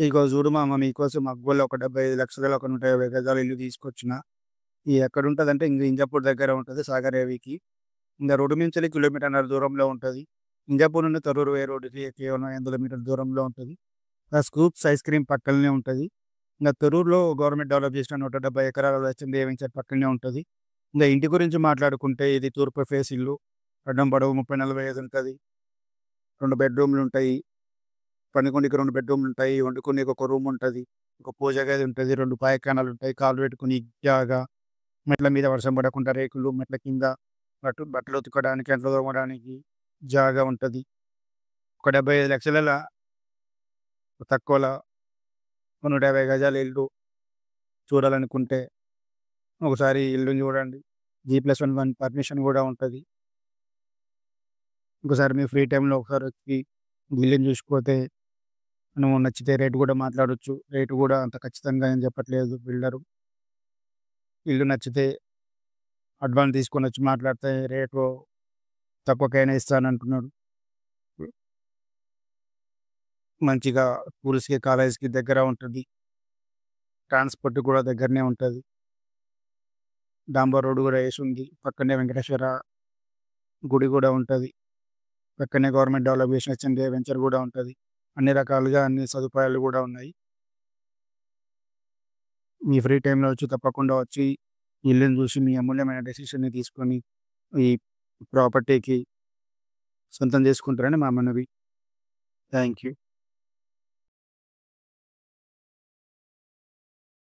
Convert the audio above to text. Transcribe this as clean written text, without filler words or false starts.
ఇగో జూడు మామ మీకోసం మగ్గూలో ఒక 75,00,000 ఒక 150 గజాల ఇల్లు తీసుకొచ్చిన. ఎక్కడుంటదంటే ఇంజాపూర్ దగ్గర ఉంటది సాగర్ హైవేకి. ఇంగ రోడ్డు మించెల్లి కిలోమీటర్‌న్నర దూరంలో ఉంటది. ఇంజాపూర్ నుండి తరూర్ పోయే రోడ్డుకి కేవలం 500 మీటర్ల దూరంలో ఉంటది. ఆ స్కూప్స్ ఐస్ క్రీమ్ పక్కలనే ఉంటది. ఇంగ తొర్రూరులో గవర్నమెంట్ డెవలప్ చేసిన 170 ఎకరాల వెస్టర్న్ వెంచర్ పక్కనే ఉంటది. ఇంగ ఇంటి గురించి మాట్లాడుకుంటే ఇది తూర్పు ఫేస్ ఇల్లు. అడ్డం పొడవు 30, 40 ఉంటది. 2 బెడ్‌రూమ్‌లుంటాయి. పనుకోనికి 2 బెడ్‌రూమ్‌లుంటాయి. వండుకోనికి ఒక రూముంటది. ఒక పూజ గది ఉంటది. 2 పాయఖానాలుంటాయి. కాళ్ళు పెట్టుకునేకి జాగా. మెట్ల మీద వర్షం పడకుండా రేకులు, మెట్ల కింద బట్టలు ఉతకడానికి, అంట్లు తోమడానికి జాగా ఉంటది. ఒక 75,00,000ల తక్కువల ఒక 150 గజాల ఇల్లు చూడాలనుకుంటే ఒకసారి ఇల్లుని చూడండి. G+1 పర్మిషన్ గూడా ఉంటది. ఒకసారి మీ ఫ్రీ టైమ్‌లో ఒకసారొచ్చి ఇల్లుని చూసిపోతే నువ్వు నచ్చితే రేట్ గూడా మాట్లాడొచ్చు. రేట్ గూడా అంత ఖచ్చితంగా ఏం చెప్పట్లేదు బిల్డరు. ఇల్లు నచ్చితే అడ్వాన్స్ తీసుకొనొచ్చి మాట్లాడితే రేటు తక్కువకైనా ఇస్తానంటున్నాడు. మంచిగా స్కూల్స్‌కి, కాలేజ్‌కి దగ్గర ఉంటది. ట్రాన్స్‌పోర్ట్ కూడా దగ్గరనే ఉంటది. డాంబర్ రోడ్ గూడా యేసుంది. పక్కనే వెంకటేశ్వర గుడి గూడా ఉంటది. పక్కనే గవర్నమెంట్ డెవలప్ చేసిన చంద్రియ వెంచర్ గూడా ఉంటది. అన్ని రకాలుగా అన్ని సదుపాయాలు గూడా ఉన్నాయి. మీ ఫ్రీ టైమ్‌లో వచ్చి తప్పకుండా వచ్చి ఇల్లుని చూసి మీ అమూల్యమైన డెసిషన్‌ని తీసుకొని ఈ ప్రాపర్టీకి సొంతం చేసుకుంటారని మా మనవి. Thank you.